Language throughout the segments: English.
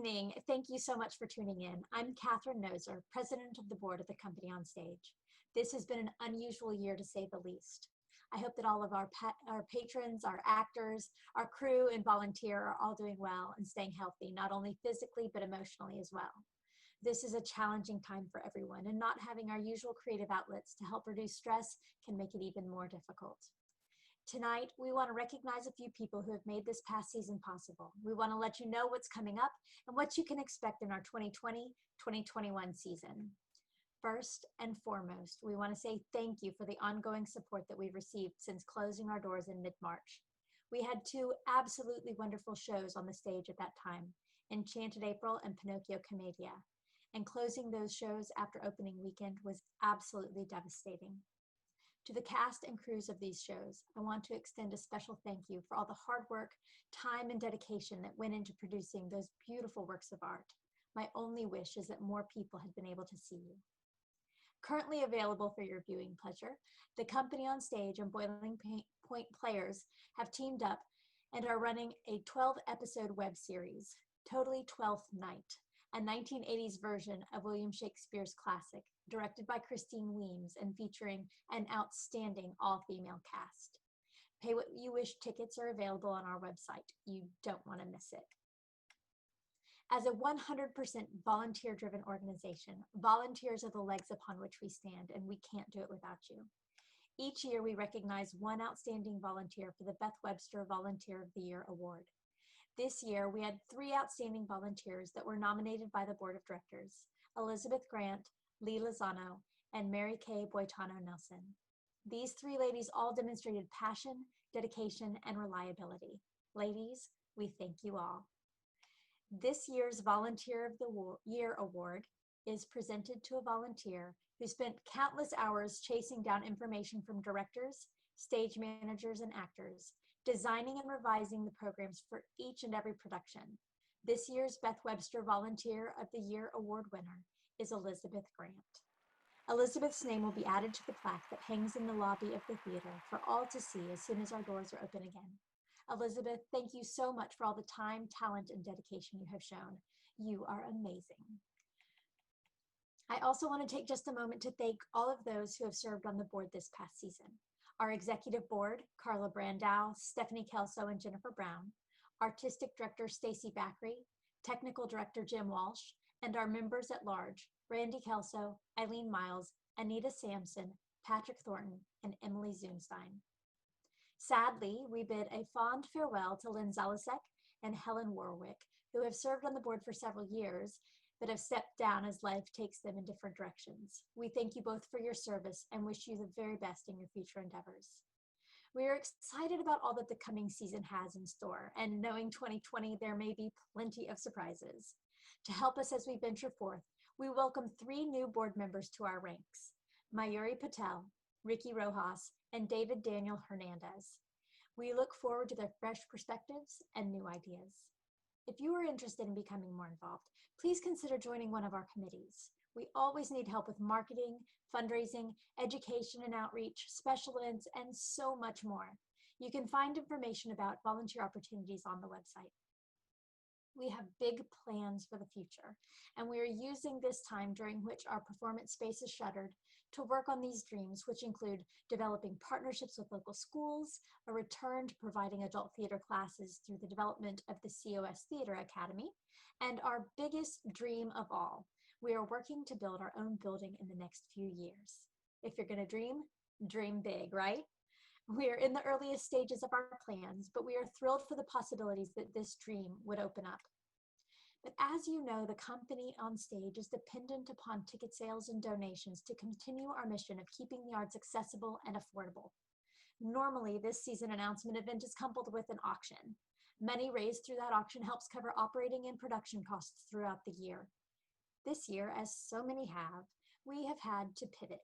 evening. Thank you so much for tuning in. I'm Catherine Noser, President of the Board of the Company OnStage. This has been an unusual year to say the least. I hope that all of our patrons, our actors, our crew and volunteer are all doing well and staying healthy, not only physically, but emotionally as well. This is a challenging time for everyone, and not having our usual creative outlets to help reduce stress can make it even more difficult. Tonight, we want to recognize a few people who have made this past season possible. We want to let you know what's coming up and what you can expect in our 2020-2021 season. First and foremost, we want to say thank you for the ongoing support that we've received since closing our doors in mid-March. We had two absolutely wonderful shows on the stage at that time, Enchanted April and Pinocchio Commedia, and closing those shows after opening weekend was absolutely devastating. To the cast and crews of these shows, I want to extend a special thank you for all the hard work, time, and dedication that went into producing those beautiful works of art. My only wish is that more people had been able to see you. Currently available for your viewing pleasure, the Company OnStage and Boiling Point players have teamed up and are running a 12-episode web series, Totally 12th Night, a 1980s version of William Shakespeare's classic, directed by Christine Weems and featuring an outstanding all-female cast. Pay what you wish tickets are available on our website. You don't want to miss it. As a 100% volunteer-driven organization, volunteers are the legs upon which we stand, and we can't do it without you. Each year, we recognize one outstanding volunteer for the Beth Webster Volunteer of the Year award. This year, we had 3 outstanding volunteers that were nominated by the Board of Directors: Elizabeth Grant, Lee Lozano, and Mary Kay Boitano Nelson. These 3 ladies all demonstrated passion, dedication, and reliability. Ladies, we thank you all. This year's Volunteer of the Year Award is presented to a volunteer who spent countless hours chasing down information from directors, stage managers, and actors, designing and revising the programs for each and every production. This year's Beth Webster Volunteer of the Year Award winner is Elizabeth Grant. Elizabeth's name will be added to the plaque that hangs in the lobby of the theater for all to see as soon as our doors are open again. Elizabeth, thank you so much for all the time, talent, and dedication you have shown. You are amazing. I also want to take just a moment to thank all of those who have served on the board this past season. Our executive board, Carla Brandow, Stephanie Kelso, and Jennifer Brown, artistic director Stacy Backery, technical director Jim Walsh, and our members at large, Randy Kelso, Eileen Miles, Anita Sampson, Patrick Thornton, and Emily Zunstein. Sadly, we bid a fond farewell to Lynn Zalasek and Helen Warwick, who have served on the board for several years, but have stepped down as life takes them in different directions. We thank you both for your service and wish you the very best in your future endeavors. We are excited about all that the coming season has in store, and knowing 2020, there may be plenty of surprises. To help us as we venture forth, we welcome 3 new board members to our ranks: Mayuri Patel, Ricky Rojas, and David Daniel Hernandez. We look forward to their fresh perspectives and new ideas. If you are interested in becoming more involved, please consider joining one of our committees. We always need help with marketing, fundraising, education and outreach, special events, and so much more. You can find information about volunteer opportunities on the website. We have big plans for the future, and we are using this time during which our performance space is shuttered to work on these dreams, which include developing partnerships with local schools, a return to providing adult theater classes through the development of the COS Theater Academy, and our biggest dream of all, we are working to build our own building in the next few years. If you're gonna dream big, right? We are in the earliest stages of our plans, but we are thrilled for the possibilities that this dream would open up. But as you know, the Company OnStage is dependent upon ticket sales and donations to continue our mission of keeping the arts accessible and affordable. Normally, this season announcement event is coupled with an auction. Money raised through that auction helps cover operating and production costs throughout the year. This year, as so many have, we have had to pivot.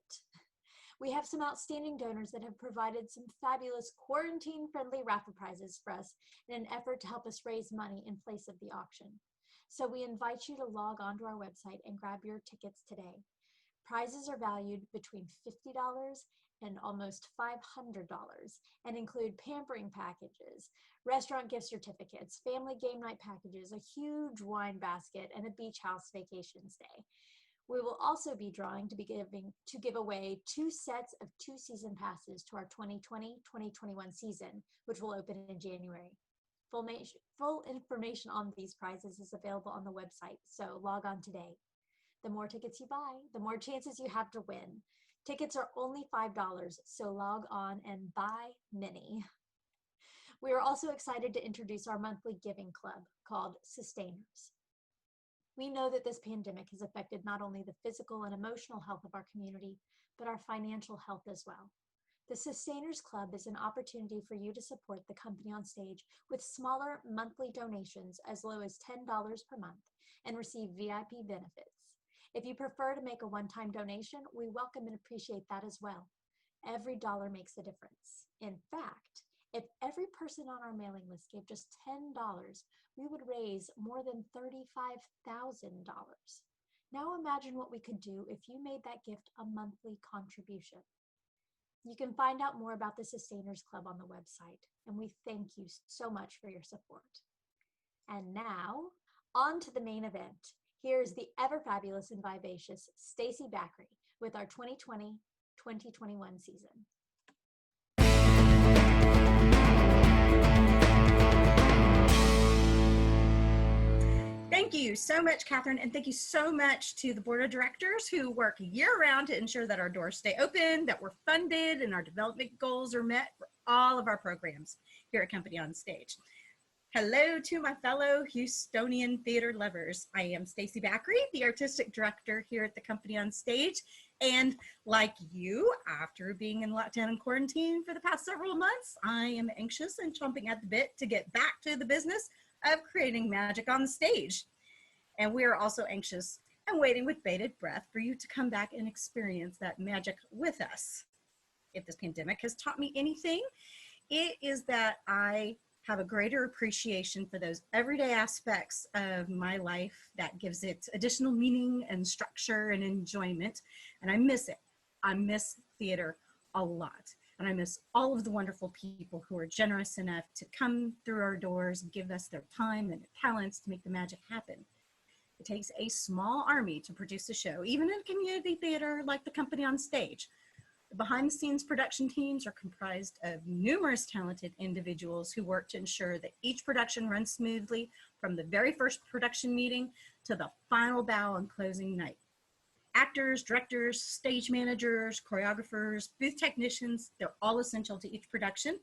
We have some outstanding donors that have provided some fabulous quarantine-friendly raffle prizes for us in an effort to help us raise money in place of the auction. So we invite you to log on to our website and grab your tickets today. Prizes are valued between $50 and almost $500 and include pampering packages, restaurant gift certificates, family game night packages, a huge wine basket, and a beach house vacation stay. We will also be drawing to give away 2 sets of 2 season passes to our 2020-2021 season, which will open in January. Full information on these prizes is available on the website, so log on today. The more tickets you buy, the more chances you have to win. Tickets are only $5, so log on and buy many. We are also excited to introduce our monthly giving club called Sustainers. We know that this pandemic has affected not only the physical and emotional health of our community, but our financial health as well. The Sustainers Club is an opportunity for you to support the Company on Stage with smaller monthly donations as low as $10 per month and receive VIP benefits. If you prefer to make a one-time donation, we welcome and appreciate that as well. Every dollar makes a difference. In fact, if every person on our mailing list gave just $10, we would raise more than $35,000. Now imagine what we could do if you made that gift a monthly contribution. You can find out more about the Sustainers Club on the website, and we thank you so much for your support. And now, on to the main event. Here's the ever fabulous and vivacious Stacey Backery with our 2020-2021 season. Thank you so much, Catherine, and thank you so much to the board of directors who work year-round to ensure that our doors stay open, that we're funded, and our development goals are met for all of our programs here at Company on Stage. Hello to my fellow Houstonian theater lovers. I am Stacey Backery, the artistic director here at the Company on Stage. And like you, after being in lockdown and quarantine for the past several months, I am anxious and chomping at the bit to get back to the business of creating magic on the stage. And we are also anxious and waiting with bated breath for you to come back and experience that magic with us. If this pandemic has taught me anything, it is that I have a greater appreciation for those everyday aspects of my life that gives it additional meaning and structure and enjoyment. And I miss it. I miss theater a lot. And I miss all of the wonderful people who are generous enough to come through our doors and give us their time and their talents to make the magic happen. It takes a small army to produce a show, even in a community theater like the Company on Stage. The behind-the-scenes production teams are comprised of numerous talented individuals who work to ensure that each production runs smoothly from the very first production meeting to the final bow on closing night. Actors, directors, stage managers, choreographers, booth technicians, they're all essential to each production.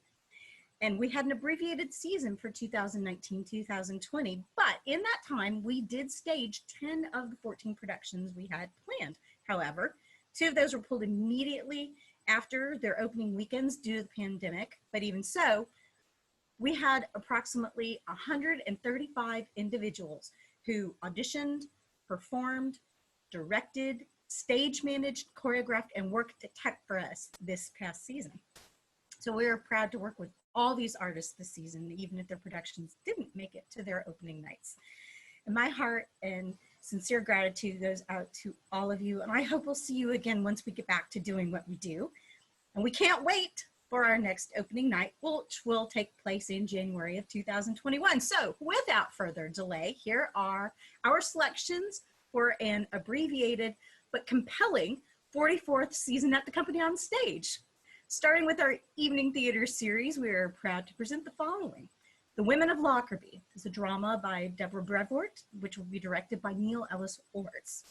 And we had an abbreviated season for 2019-2020, but in that time, we did stage 10 of the 14 productions we had planned. However, 2 of those were pulled immediately after their opening weekends due to the pandemic, but even so, we had approximately 135 individuals who auditioned, performed, directed, stage managed, choreographed, and worked the tech for us this past season. So we are proud to work with all these artists this season, even if their productions didn't make it to their opening nights. And my heart and sincere gratitude goes out to all of you, and I hope we'll see you again once we get back to doing what we do. And we can't wait for our next opening night, which will take place in January of 2021. So without further delay, here are our selections for an abbreviated but compelling 44th season at the Company on Stage. Starting with our evening theater series, we are proud to present the following. The Women of Lockerbie is a drama by Deborah Brevort, which will be directed by Neil Ellis Orts.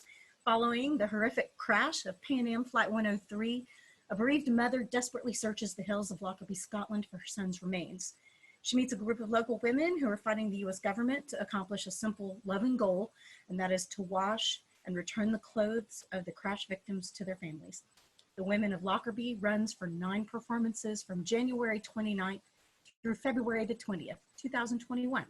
Following the horrific crash of Pan Am Flight 103, a bereaved mother desperately searches the hills of Lockerbie, Scotland for her son's remains. She meets a group of local women who are fighting the US government to accomplish a simple, loving goal, and that is to wash and return the clothes of the crash victims to their families. The Women of Lockerbie runs for 9 performances from January 29th through February the 20th, 2021.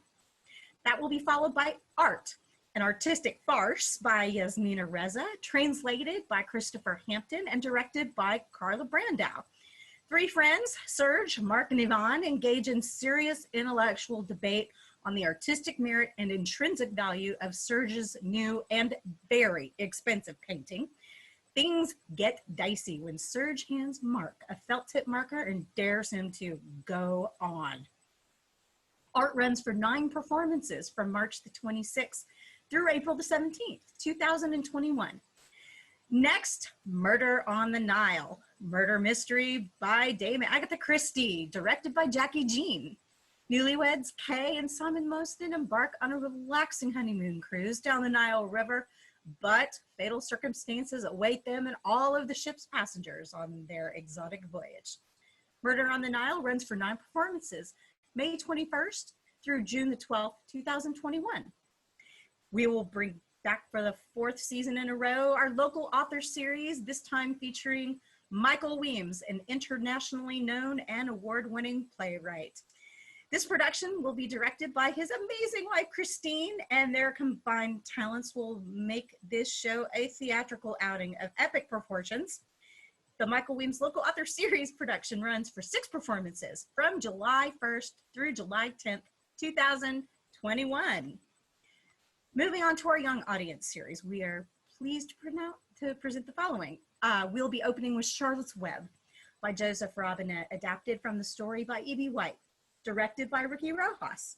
That will be followed by Art, an artistic farce by Yasmina Reza, translated by Christopher Hampton and directed by Carla Brandau. 3 friends, Serge, Mark, and Yvonne, engage in serious intellectual debate on the artistic merit and intrinsic value of Serge's new and very expensive painting. Things get dicey when Surge hands Mark a felt tip marker and dares him to go on. Art runs for 9 performances from March the 26th through April the 17th, 2021. Next, Murder on the Nile, murder mystery by Dame Agatha Christie, directed by Jackie Jean. Newlyweds Kay and Simon Mostyn embark on a relaxing honeymoon cruise down the Nile River, but fatal circumstances await them and all of the ship's passengers on their exotic voyage. Murder on the Nile runs for 9 performances, May 21st through June the 12th, 2021. We will bring back for the 4th season in a row our local author series, this time featuring Michael Weems, an internationally known and award-winning playwright. This production will be directed by his amazing wife, Christine, and their combined talents will make this show a theatrical outing of epic proportions. The Michael Weems Local Author Series production runs for 6 performances from July 1st through July 10th, 2021. Moving on to our Young Audience series, we are pleased to present the following. We'll be opening with Charlotte's Web by Joseph Robinette, adapted from the story by E.B. White, directed by Ricky Rojas.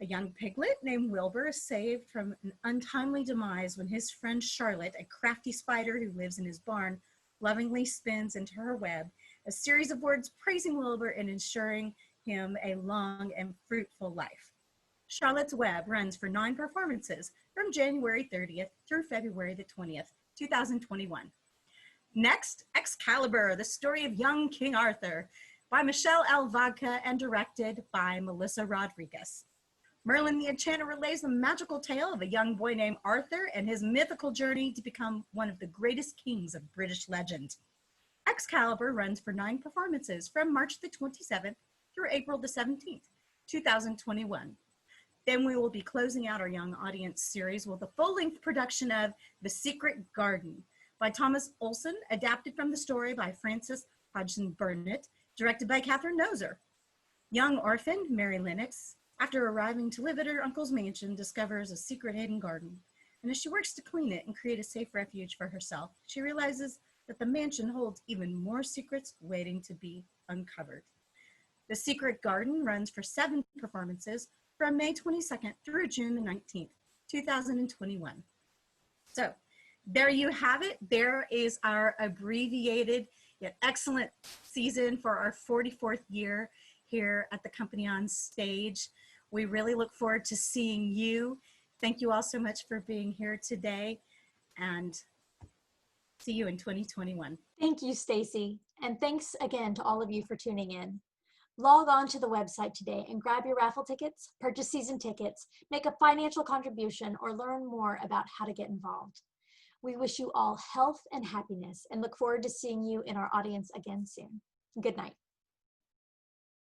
A young piglet named Wilbur is saved from an untimely demise when his friend Charlotte, a crafty spider who lives in his barn, lovingly spins into her web a series of words praising Wilbur and ensuring him a long and fruitful life. Charlotte's Web runs for 9 performances from January 30th through February the 20th, 2021. Next, Excalibur, the story of young King Arthur, by Michelle L. Vodka and directed by Melissa Rodriguez. Merlin the Enchanter relays the magical tale of a young boy named Arthur and his mythical journey to become one of the greatest kings of British legend. Excalibur runs for 9 performances from March the 27th through April the 17th, 2021. Then we will be closing out our Young Audience series with a full-length production of The Secret Garden by Thomas Olson, adapted from the story by Frances Hodgson Burnett, directed by Catherine Noser. Young orphan Mary Lennox, after arriving to live at her uncle's mansion, discovers a secret hidden garden. And as she works to clean it and create a safe refuge for herself, she realizes that the mansion holds even more secrets waiting to be uncovered. The Secret Garden runs for 7 performances from May 22nd through June the 19th, 2021. So there you have it. There is our abbreviated yet excellent season for our 44th year here at the Company OnStage. We really look forward to seeing you. Thank you all so much for being here today, and see you in 2021. Thank you, Stacy. And thanks again to all of you for tuning in. Log on to the website today and grab your raffle tickets, purchase season tickets, make a financial contribution, or learn more about how to get involved. We wish you all health and happiness and look forward to seeing you in our audience again soon. Good night.